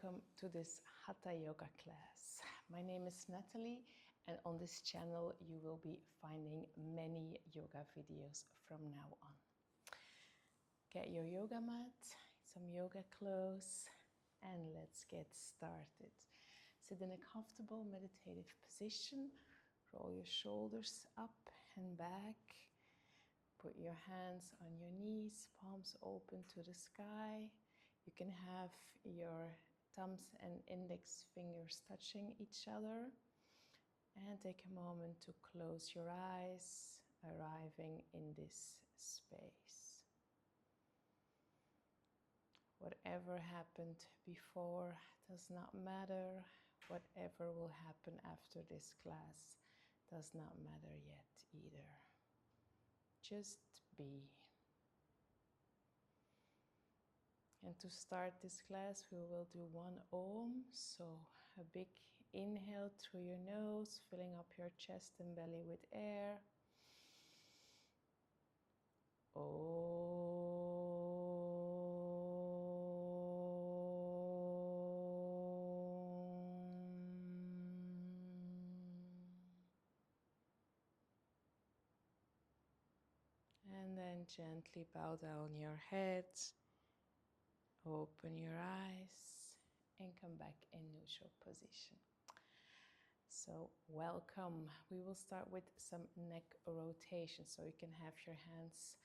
welcome to this Hatha Yoga class. My name is Natalie, and on this channel you will be finding many yoga videos from now on. Get your yoga mat, some yoga clothes, and let's get started. Sit in a comfortable meditative position. Roll your shoulders up and back. Put your hands on your knees, palms open to the sky. You can have your thumbs and index fingers touching each other. And take a moment to close your eyes, arriving in this space. Whatever happened before does not matter. Whatever will happen after this class does not matter yet either. Just be. And to start this class, we will do one Om. So a big inhale through your nose, filling up your chest and belly with air. Om. And then gently bow down your head. Open your eyes and come back in neutral position. So welcome. We will start with some neck rotation. So you can have your hands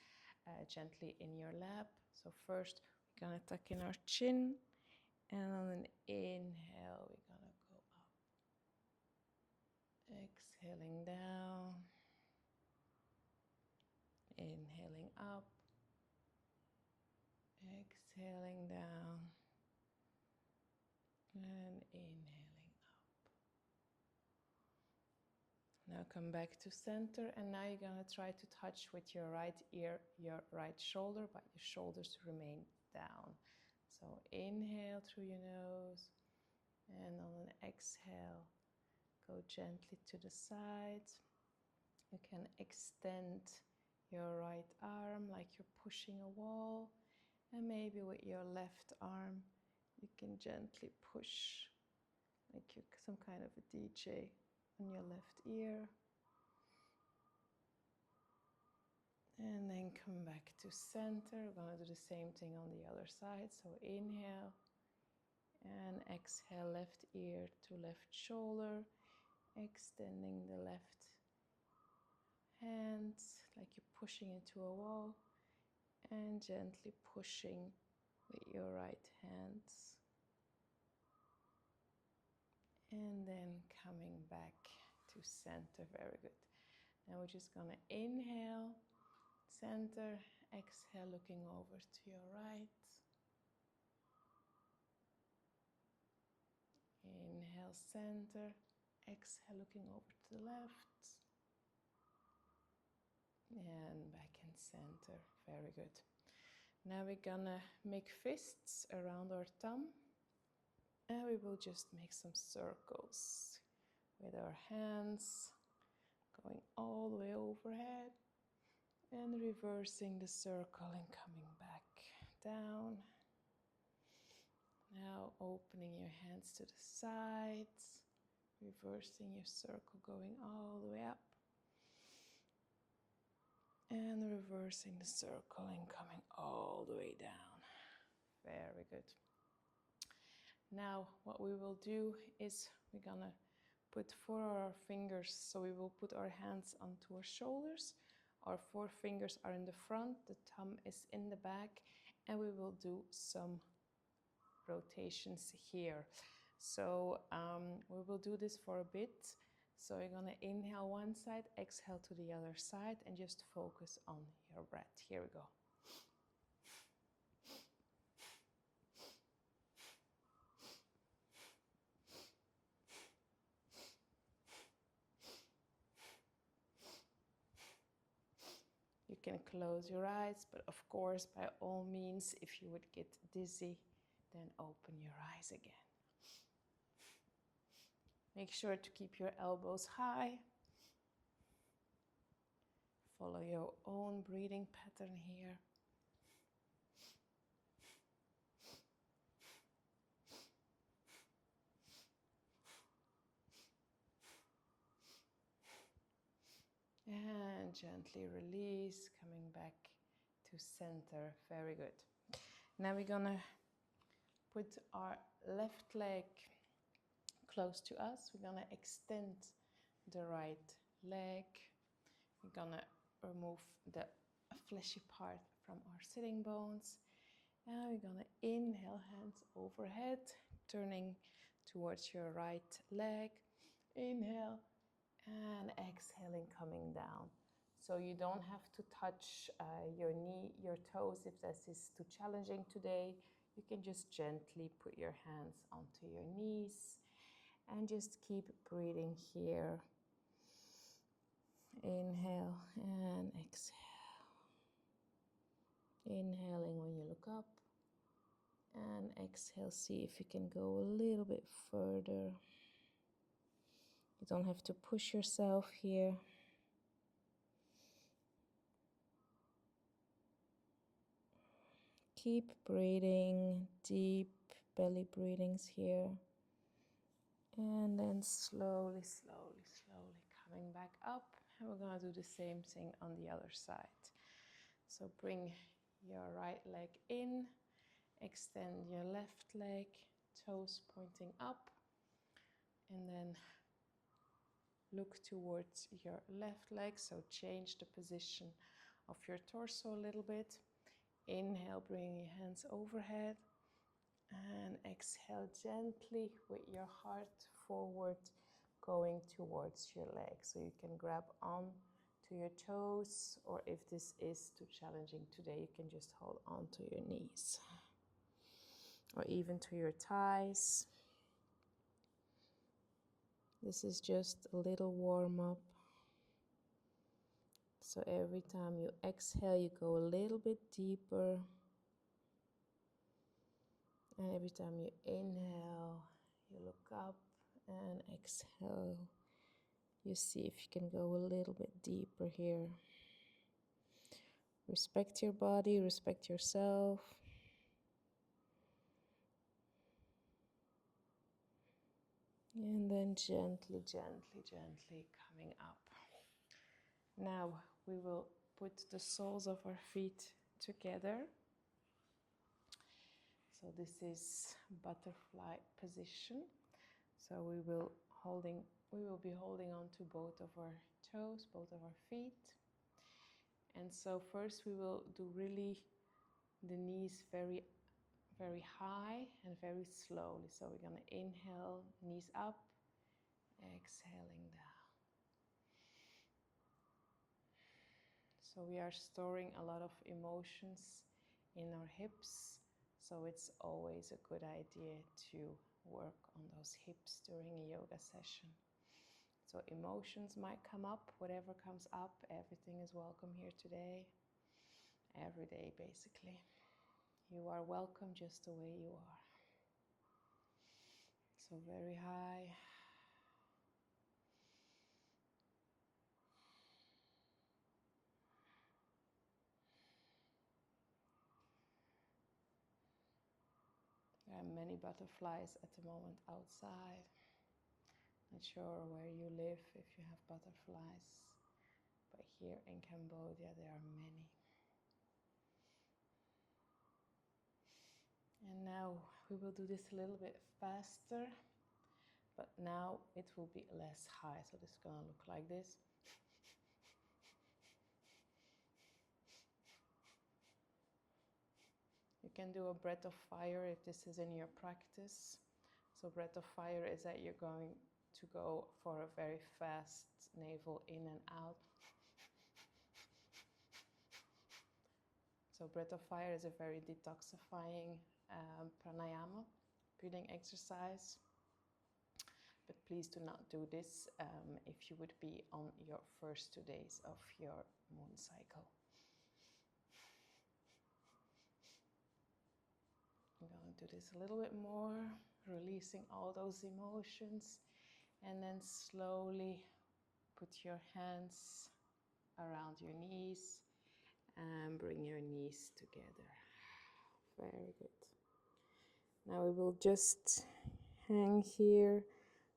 gently in your lap. So first we're gonna tuck in our chin, and on an inhale we're gonna go up. Exhaling down. Inhaling up. Exhaling down. And inhaling up. Now come back to center, and now you're gonna try to touch with your right ear, your right shoulder, but your shoulders remain down. So inhale through your nose, and on an exhale, go gently to the side. You can extend your right arm like you're pushing a wall, and maybe with your left arm, you can gently push like you're some kind of a DJ on your left ear. And then come back to center. We're gonna do the same thing on the other side. So inhale and exhale, left ear to left shoulder, extending the left hand like you're pushing into a wall, and gently pushing with your right hand. And then coming back to center. Very good. Now we're just gonna inhale, center, exhale, looking over to your right. Inhale, center, exhale, looking over to the left. And back in center. Very good. Now we're gonna make fists around our thumb. And we will just make some circles with our hands, going all the way overhead and reversing the circle and coming back down. Now opening your hands to the sides, reversing your circle, going all the way up, and reversing the circle and coming all the way down. Very good. Now what we will do is we're gonna put 4 of our fingers, so we will put our hands onto our shoulders. Our 4 fingers are in the front, the thumb is in the back, and we will do some rotations here. So we will do this for a bit. So you're gonna inhale one side, exhale to the other side, and just focus on your breath. Here we go. You can close your eyes, but of course, by all means, if you would get dizzy, then open your eyes again. Make sure to keep your elbows high. Follow your own breathing pattern here. gently release, coming back to center. Very good. Now we're gonna put our left leg close to us. We're gonna extend the right leg. We're gonna remove the fleshy part from our sitting bones. Now we're gonna inhale, hands overhead, turning towards your right leg. Inhale and exhaling, coming down. So you don't have to touch your knee, your toes if this is too challenging today. You can just gently put your hands onto your knees and just keep breathing here. Inhale and exhale. Inhaling when you look up, and exhale, see if you can go a little bit further. You don't have to push yourself here. Keep breathing, deep belly breathings here. And then slowly, slowly, slowly coming back up. And we're gonna do the same thing on the other side. So bring your right leg in, extend your left leg, toes pointing up, and then look towards your left leg. So change the position of your torso a little bit. Inhale, bring your hands overhead, and exhale gently with your heart forward, going towards your leg. So you can grab on to your toes, or if this is too challenging today, you can just hold on to your knees or even to your thighs. This is just a little warm up. So every time you exhale, you go a little bit deeper. And every time you inhale, you look up, and exhale, you see if you can go a little bit deeper here. Respect your body, respect yourself. And then gently, gently, gently coming up. Now we will put the soles of our feet together. So this is butterfly position. So we will be holding on to both of our toes, both of our feet. And so first we will do really the knees very, very high and very slowly. So we're going to inhale, knees up, exhaling down. So we are storing a lot of emotions in our hips. So it's always a good idea to work on those hips during a yoga session. So emotions might come up, whatever comes up, everything is welcome here today, every day basically. You are welcome just the way you are. So very high. There are many butterflies at the moment outside. Not sure where you live if you have butterflies, but here in Cambodia there are many. And now we will do this a little bit faster, but now it will be less high. So this is going to look like this. You can do a breath of fire if this is in your practice. So breath of fire is that you're going to go for a very fast navel in and out. So breath of fire is a very detoxifying pranayama, breathing exercise. But please do not do this if you would be on your first 2 days of your moon cycle. I'm going to do this a little bit more, releasing all those emotions, and then slowly put your hands around your knees and bring your knees together. Very good. Now we will just hang here.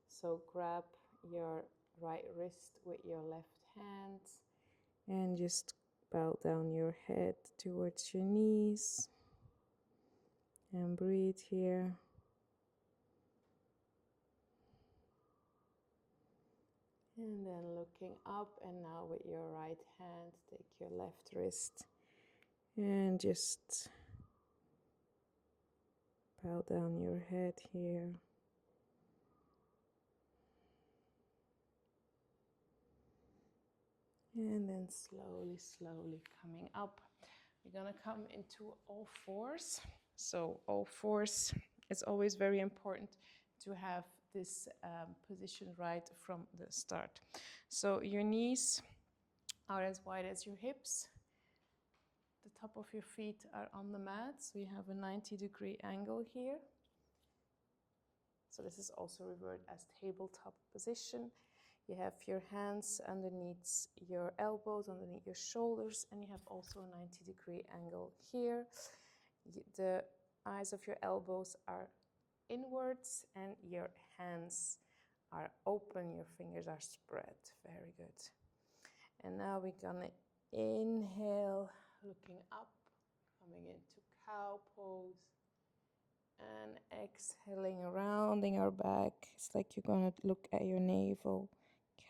So grab your right wrist with your left hand And just bow down your head towards your knees and breathe here. And then looking up, and now with your right hand, take your left wrist and just bow down your head here. And then slowly, slowly coming up. We're gonna come into all fours. So all fours, it's always very important to have this position right from the start. So your knees are as wide as your hips. The top of your feet are on the mat, so you have a 90-degree angle here. So this is also referred as tabletop position. You have your hands underneath your elbows, underneath your shoulders, and you have also a 90-degree angle here. The eyes of your elbows are inwards and your hands are open, your fingers are spread. Very good. And now we're gonna inhale, looking up, coming into cow pose, and exhaling, rounding our back. It's like you're gonna look at your navel,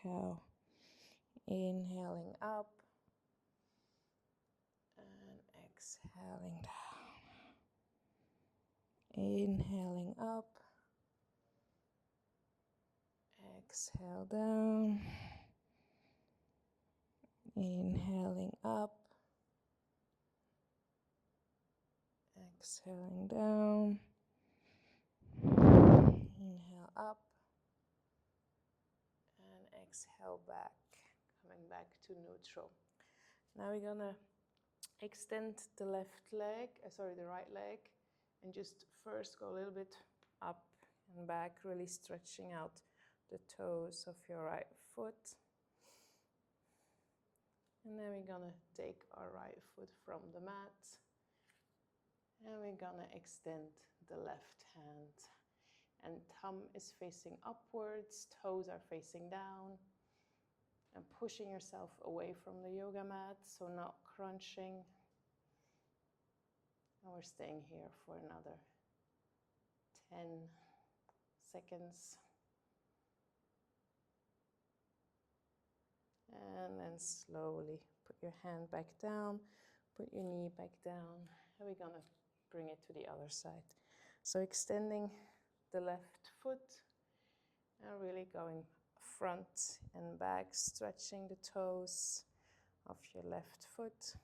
cow. Inhaling up and exhaling down. Inhaling up, exhale down. Inhaling up, exhaling down. Inhale up and exhale back, coming back to neutral. Now we're gonna extend the right leg, and just first go a little bit up and back, really stretching out the toes of your right foot. And then we're gonna take our right foot from the mat, and we're gonna extend the left hand. And thumb is facing upwards, toes are facing down, and pushing yourself away from the yoga mat, so not crunching. And we're staying here for another 10 seconds. And then slowly put your hand back down, put your knee back down, and we're gonna bring it to the other side. So extending the left foot and really going front and back, stretching the toes of your left foot.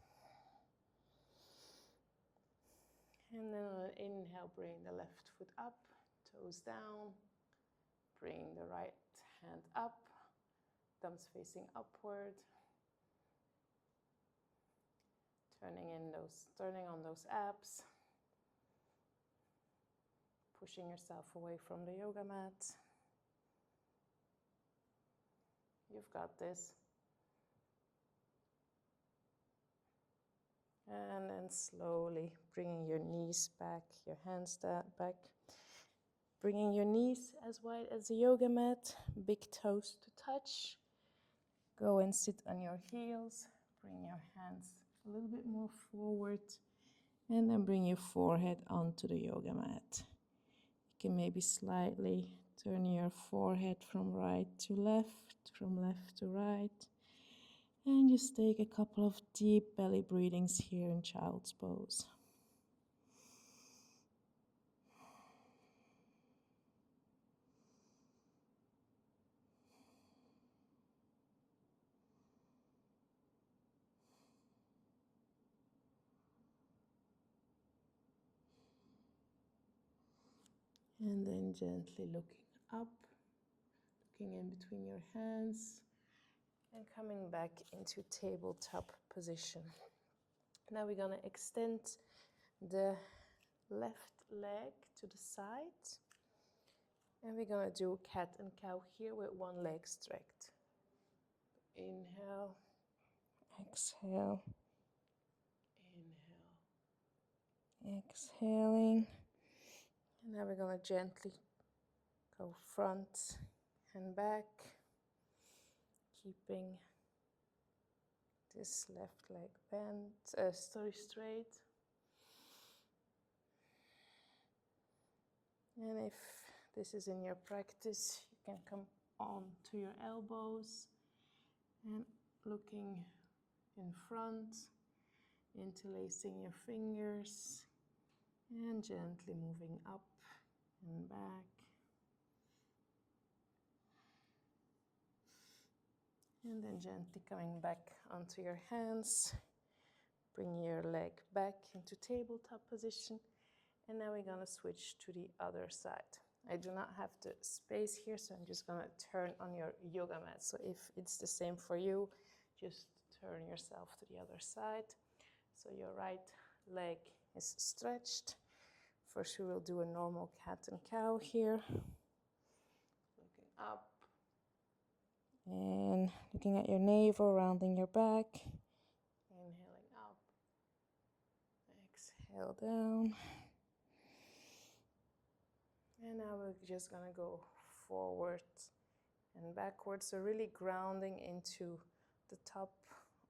And then on an inhale, bring the left foot up, toes down, bring the right hand up, thumbs facing upward, turning on those abs, pushing yourself away from the yoga mat. You've got this. And then slowly bringing your knees back, your hands back. Bringing your knees as wide as the yoga mat, big toes to touch. Go and sit on your heels. Bring your hands a little bit more forward. And then bring your forehead onto the yoga mat. You can maybe slightly turn your forehead from right to left, from left to right. And just take a couple of deep belly breathings here in child's pose. And then gently looking up, looking in between your hands, and coming back into tabletop position. Now we're gonna extend the left leg to the side, and we're gonna do cat and cow here with one leg straight. Inhale, exhale, inhale, exhaling. And now we're gonna gently go front and back, keeping this left leg bent, straight. And if this is in your practice, you can come on to your elbows and looking in front, interlacing your fingers and gently moving up and back. And then gently coming back onto your hands. Bring your leg back into tabletop position. And now we're gonna switch to the other side. I do not have the space here, so I'm just gonna turn on your yoga mat. So if it's the same for you, just turn yourself to the other side. So your right leg is stretched. First we will do a normal cat and cow here. Looking up. And looking at your navel, rounding your back. Inhaling up. Exhale down. And now we're just gonna go forward and backwards. So really grounding into the top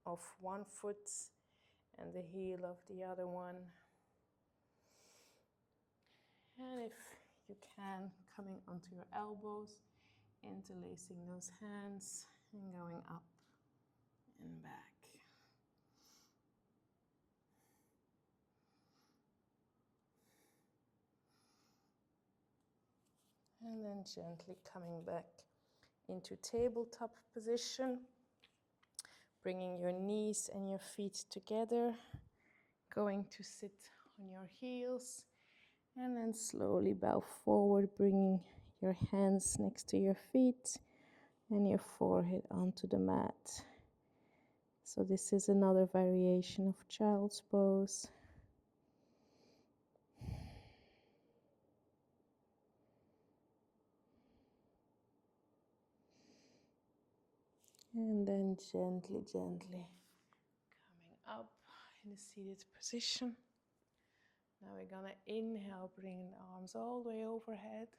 of one foot and the heel of the other one. And if you can, coming onto your elbows, interlacing those hands and going up and back. And then gently coming back into tabletop position, bringing your knees and your feet together, going to sit on your heels, and then slowly bow forward, bringing your hands next to your feet and your forehead onto the mat. So this is another variation of child's pose. And then gently, gently coming up in a seated position. Now we're gonna inhale, bring the arms all the way overhead.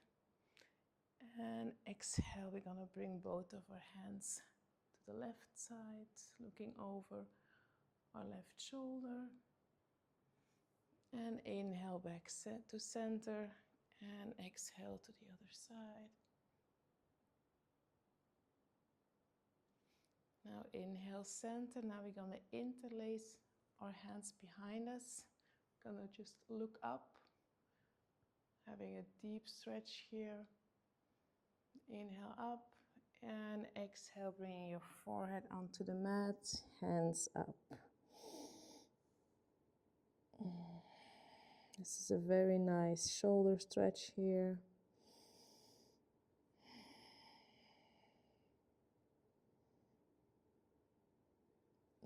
And exhale, we're gonna bring both of our hands to the left side, looking over our left shoulder. And inhale back to center and exhale to the other side. Now inhale center. Now we're gonna interlace our hands behind us. Gonna just look up, having a deep stretch here. Inhale up and exhale, bringing your forehead onto the mat, hands up. This is a very nice shoulder stretch here.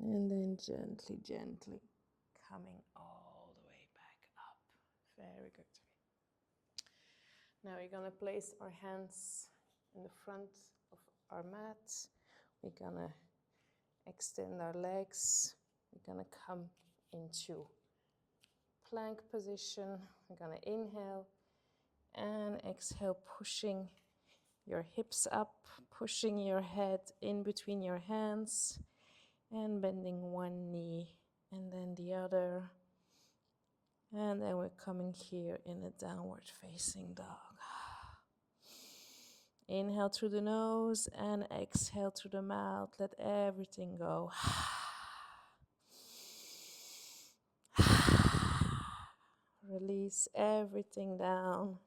And then gently, gently coming all the way back up. Very good. Now we're gonna place our hands in the front of our mat. We're gonna extend our legs. We're gonna come into plank position. We're gonna inhale and exhale, pushing your hips up, pushing your head in between your hands and bending one knee and then the other. And then we're coming here in a downward facing dog. Inhale through the nose and exhale through the mouth. Let everything go. Release everything down.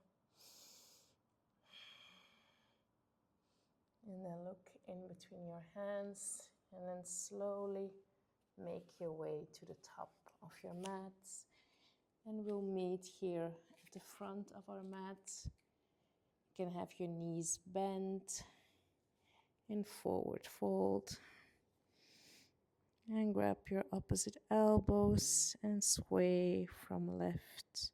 And then look in between your hands and then slowly make your way to the top of your mat. And we'll meet here at the front of our mat. You can have your knees bent in forward fold. And grab your opposite elbows and sway from left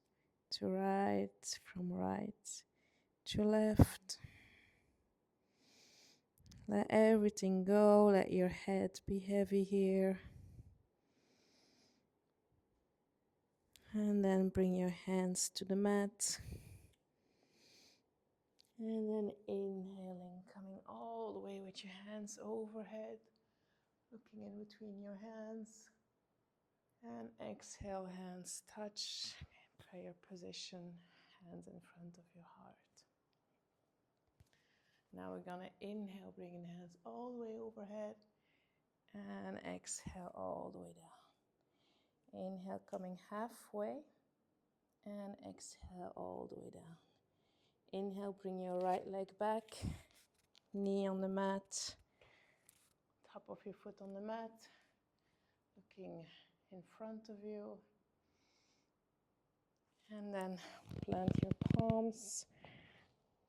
to right, from right to left. Let everything go, let your head be heavy here. And then bring your hands to the mat. And then inhaling, coming all the way with your hands overhead. looking in between your hands. And exhale, hands touch, prayer position, hands in front of your heart. Now we're gonna inhale, bringing the hands all the way overhead, and exhale all the way down. Inhale, coming halfway, and exhale all the way down. Inhale, bring your right leg back, knee on the mat, top of your foot on the mat, looking in front of you. And then plant your palms,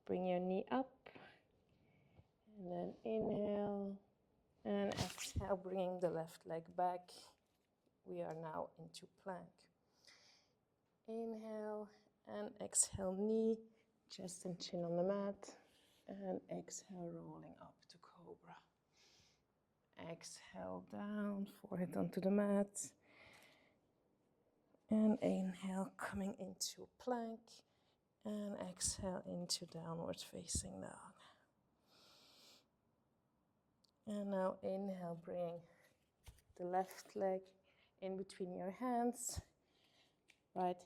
bring your knee up, and then inhale, and exhale, bringing the left leg back. We are now into plank. Inhale, and exhale, knee, chest and chin on the mat, and exhale, rolling up to cobra. Exhale down, forehead onto the mat, and inhale, coming into plank, and exhale into downward facing dog. And now inhale, bring the left leg in between your hands, right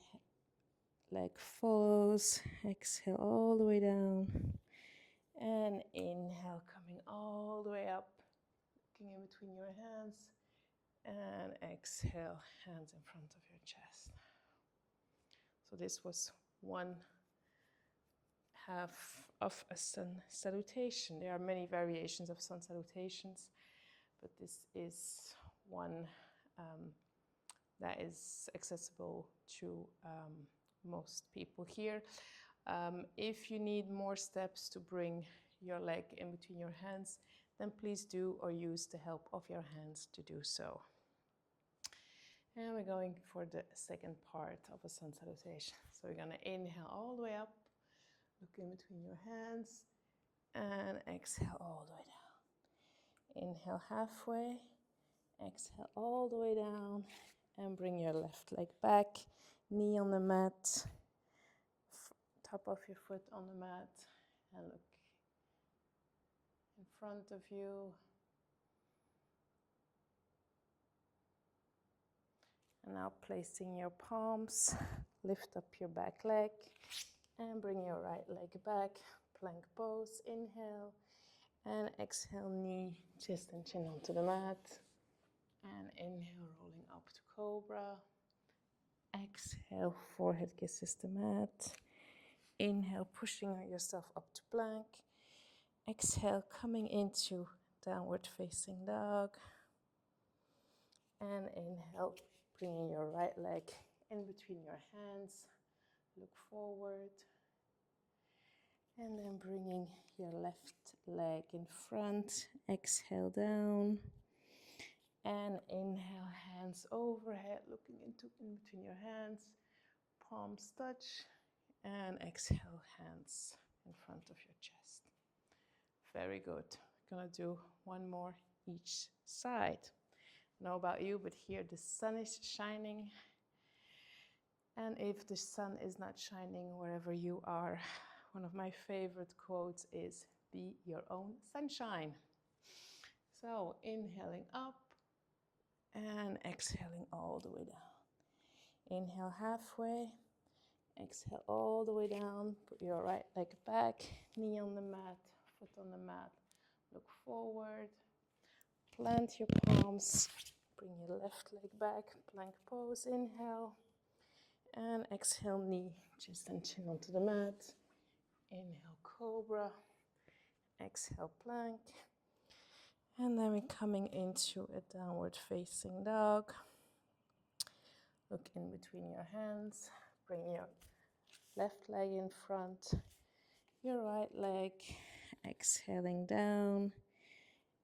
leg follows, exhale all the way down, and inhale, coming all the way up, looking in between your hands, and exhale, hands in front of your chest. So this was one half of a sun salutation. There are many variations of sun salutations, but this is one that is accessible to most people here. If you need more steps to bring your leg in between your hands, then please do, or use the help of your hands to do so. And we're going for the second part of a sun salutation. So we're gonna inhale all the way up, look in between your hands, and exhale all the way down. Inhale halfway, exhale all the way down, and bring your left leg back, knee on the mat, top of your foot on the mat, and look in front of you. And now placing your palms, lift up your back leg, and bring your right leg back, plank pose. Inhale, and exhale, knee, chest and chin onto the mat. And inhale, rolling up to cobra. Exhale, forehead kisses the mat. Inhale, pushing yourself up to plank. Exhale, coming into downward facing dog. And inhale, bringing your right leg in between your hands. Look forward. And then bringing your left leg in front. Exhale down. And inhale, hands overhead, looking in between your hands. Palms touch. And exhale, hands in front of your chest. Very good. I'm gonna do one more each side. I don't know about you, but here the sun is shining. And if the sun is not shining wherever you are, one of my favorite quotes is, "Be your own sunshine." So inhaling up and exhaling all the way down. Inhale halfway, exhale all the way down. Put your right leg back, knee on the mat, foot on the mat. Look forward. Plant your palms. Bring your left leg back, plank pose. Inhale. And exhale, knee, chest and chin onto the mat. Inhale, cobra. Exhale, plank. And then we're coming into a downward facing dog. Look in between your hands. Bring your left leg in front, your right leg, exhaling down.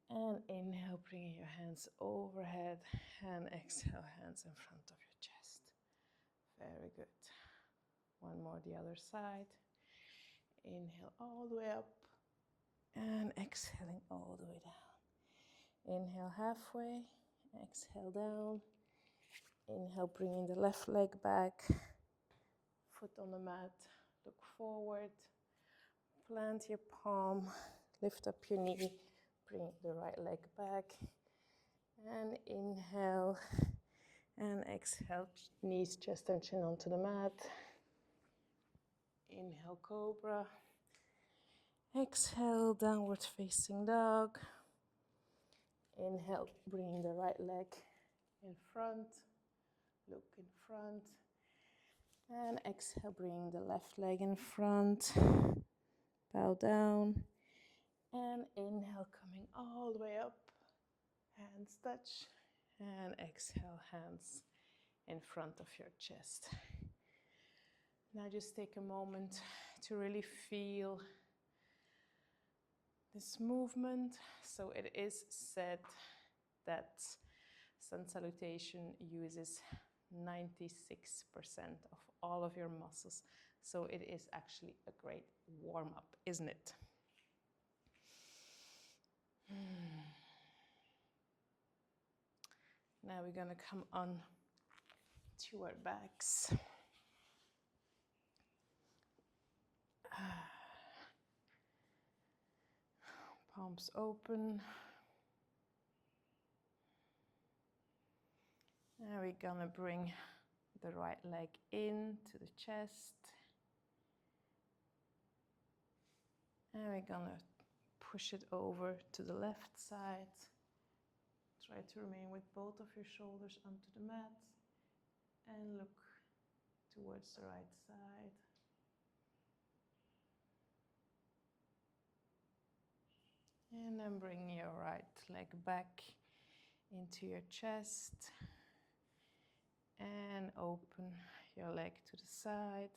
And inhale, bringing your hands overhead, and exhale, hands in front of your chest. Very good. One more, the other side. Inhale all the way up, and exhaling all the way down. Inhale halfway, exhale down. Inhale, bringing the left leg back, foot on the mat, look forward. Plant your palm, lift up your knee, bring the right leg back. And inhale and exhale, knees, chest and chin onto the mat. Inhale, cobra. Exhale, downward facing dog. Inhale, bringing the right leg in front, look in front. And exhale, bringing the left leg in front, bow down. And inhale, coming all the way up, hands touch. And exhale, hands in front of your chest. Now just take a moment to really feel this movement. So it is said that sun salutation uses 96% of all of your muscles. So it is actually a great warm-up, isn't it? Now we're going to come on to our backs. Palms open. Now we're going to bring the right leg in to the chest. And we're going to push it over to the left side. Try to remain with both of your shoulders onto the mat. And look towards the right side. And then bring your right leg back into your chest. And open your leg to the side.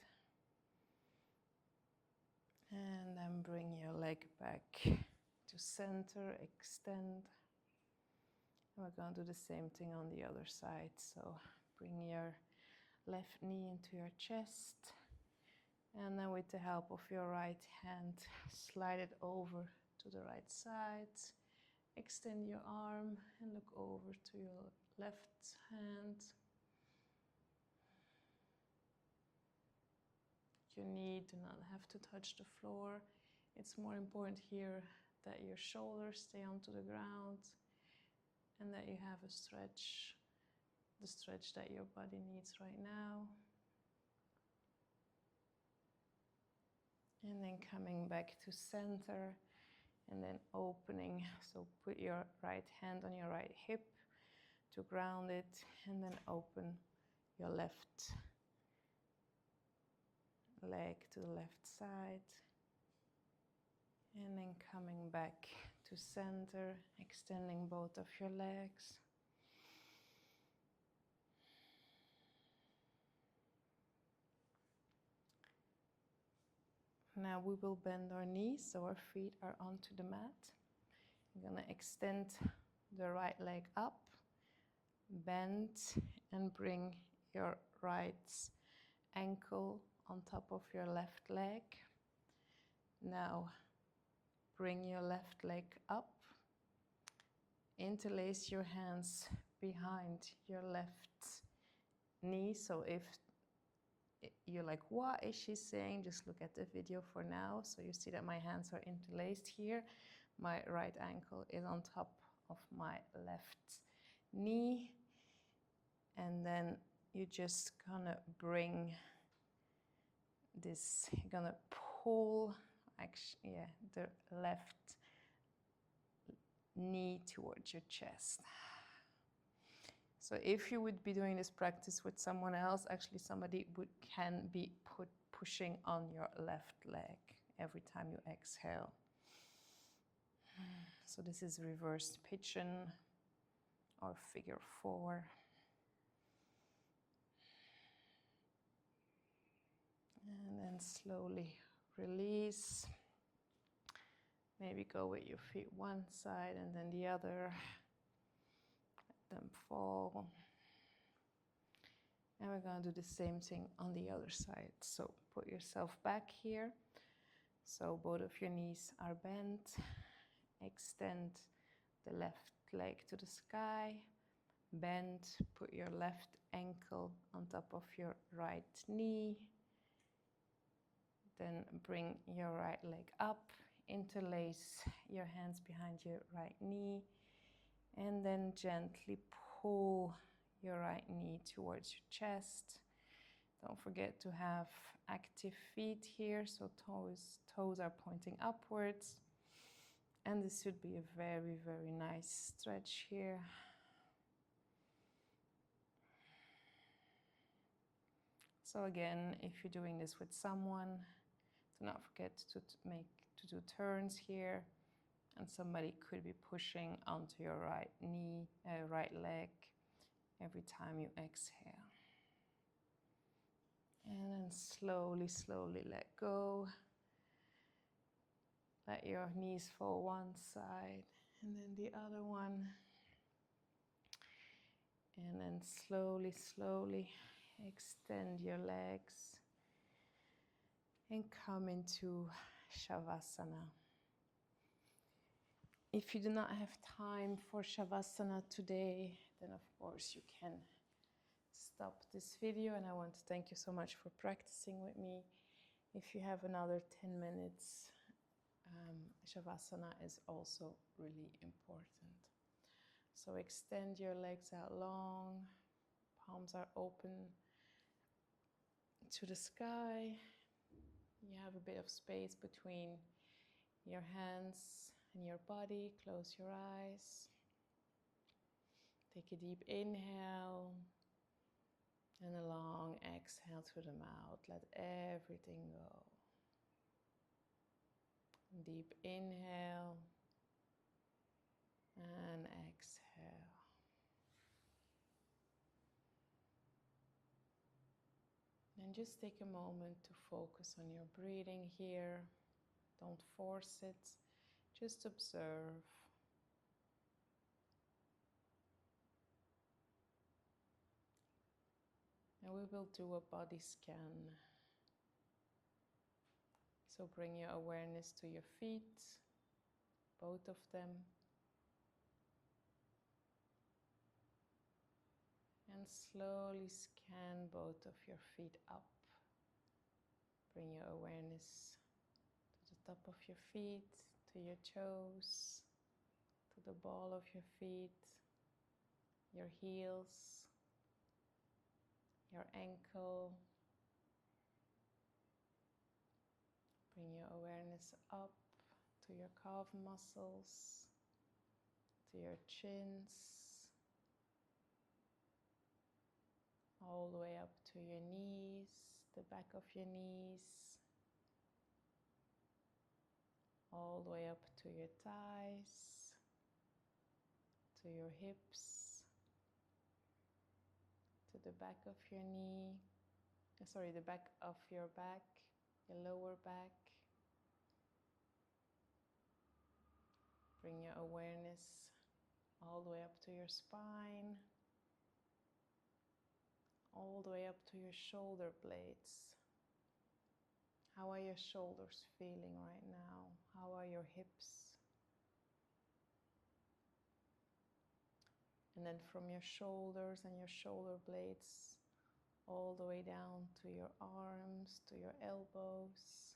And then bring your leg back to center, extend. And we're going to do the same thing on the other side. So bring your left knee into your chest. And then with the help of your right hand, slide it over to the right side. Extend your arm and look over to your left hand. Your knee do not have to touch the floor. It's more important here that your shoulders stay onto the ground and that you have a stretch, the stretch that your body needs right now. And then coming back to center and then opening. So put your right hand on your right hip to ground it and then open your left leg to the left side. And then coming back to center, extending both of your legs. Now we will bend our knees so our feet are onto the mat. You're going to extend the right leg up, bend, and bring your right ankle on top of your left leg. Now bring your left leg up, interlace your hands behind your left knee. So if you're like, what is she saying? Just look at the video for now. So you see that my hands are interlaced here. My right ankle is on top of my left knee. And then you're just gonna bring this, you're gonna pull, actually, yeah, the left knee towards your chest. So if you would be doing this practice with someone else, actually somebody can be pushing on your left leg every time you exhale. So this is reversed pigeon or figure 4. And then slowly release. Maybe go with your feet one side and then the other. Let them fall. And we're going to do the same thing on the other side. So put yourself back here. So both of your knees are bent. Extend the left leg to the sky. Bend, put your left ankle on top of your right knee. Then bring your right leg up. Interlace your hands behind your right knee. And then gently pull your right knee towards your chest. Don't forget to have active feet here, so toes are pointing upwards. And this should be a very, very nice stretch here. So again, if you're doing this with someone, do not forget to do turns here. And somebody could be pushing onto your right knee, right leg every time you exhale. And then slowly, slowly let go. Let your knees fall one side and then the other one. And then slowly, slowly extend your legs and come into Shavasana. If you do not have time for Shavasana today, then of course you can stop this video, and I want to thank you so much for practicing with me. If you have another 10 minutes, Shavasana is also really important. So extend your legs out long, palms are open to the sky. You have a bit of space between your hands and your body. Close your eyes. Take a deep inhale and a long exhale through the mouth. Let everything go. Deep inhale and exhale. And just take a moment to focus on your breathing here. Don't force it, just observe. And we will do a body scan. So bring your awareness to your feet, both of them. And slowly scan both of your feet up. Bring your awareness to the top of your feet, to your toes, to the ball of your feet, your heels, your ankle. Bring your awareness up to your calf muscles, to your chins, all the way up to your knees, the back of your knees, all the way up to your thighs, to your hips, to the back of your knee, the back of your back, your lower back. Bring your awareness all the way up to your spine, all the way up to your shoulder blades. How are your shoulders feeling right now? How are your hips? And then from your shoulders and your shoulder blades, all the way down to your arms, to your elbows,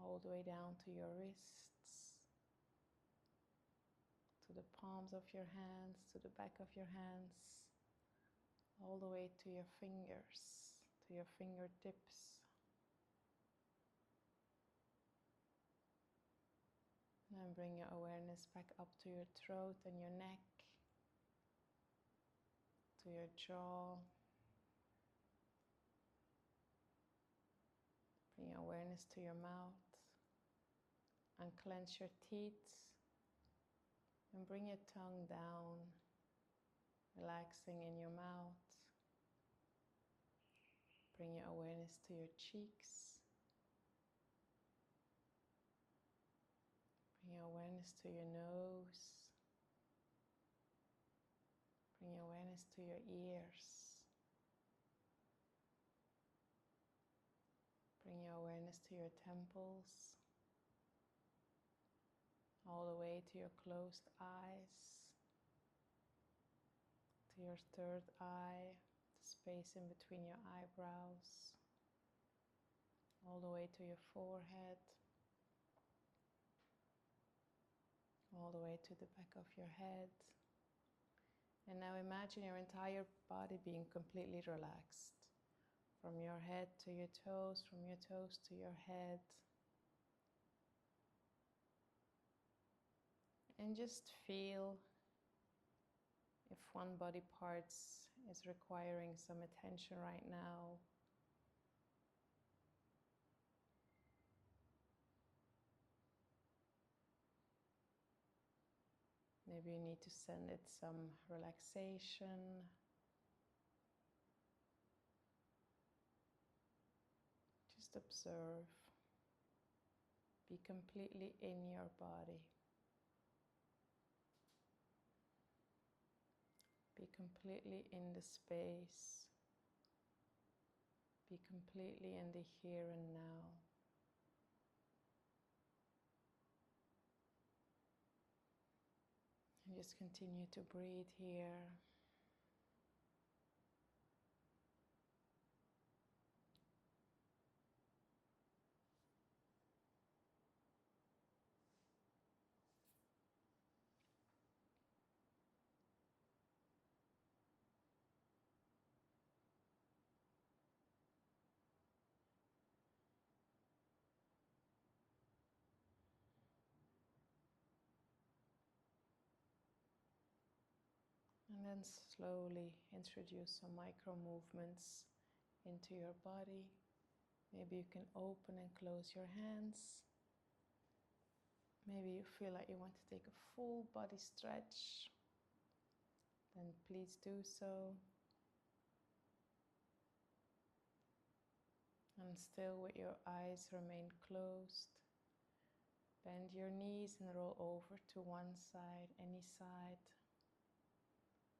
all the way down to your wrists, to the palms of your hands, to the back of your hands, all the way to your fingers, to your fingertips. And then bring your awareness back up to your throat and your neck, to your jaw. Bring your awareness to your mouth. Unclench your teeth and bring your tongue down, relaxing in your mouth. Bring your awareness to your cheeks. Bring your awareness to your nose. Bring your awareness to your ears. Bring your awareness to your temples, all the way to your closed eyes, to your third eye, the space in between your eyebrows, all the way to your forehead, all all the way to the back of your head. And now imagine your entire body being completely relaxed. From your head to your toes, from your toes to your head. And just feel if one body part is requiring some attention right now. Maybe you need to send it some relaxation. Just observe. Be completely in your body. Be completely in the space. Be completely in the here and now. And just continue to breathe here. And then slowly introduce some micro movements into your body. Maybe you can open and close your hands. Maybe you feel like you want to take a full body stretch. Then please do so. And still with your eyes remain closed. Bend your knees and roll over to one side, any side.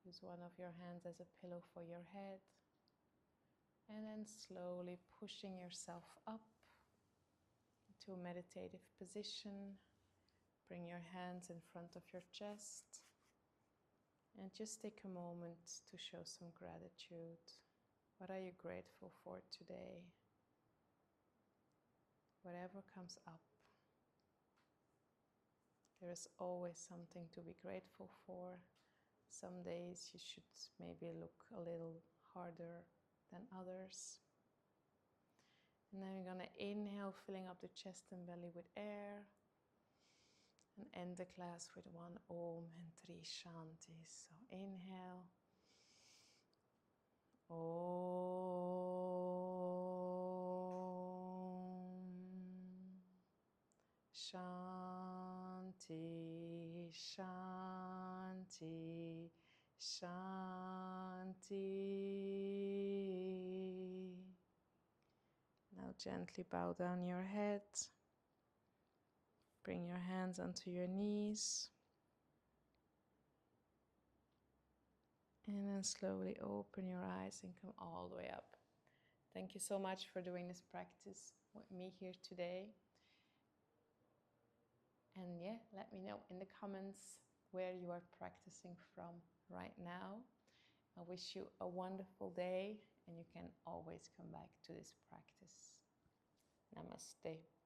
Use one of your hands as a pillow for your head. And then slowly pushing yourself up to a meditative position. Bring your hands in front of your chest. And just take a moment to show some gratitude. What are you grateful for today? Whatever comes up. There is always something to be grateful for. Some days you should maybe look a little harder than others. And then you're going to inhale, filling up the chest and belly with air. And end the class with one Om and three Shantis. So inhale. Om. Shanti, Shanti, Shanti. Now gently bow down your head. Bring your hands onto your knees. And then slowly open your eyes and come all the way up. Thank you so much for doing this practice with me here today. And yeah, let me know in the comments where you are practicing from right now. I wish you a wonderful day, and you can always come back to this practice. Namaste.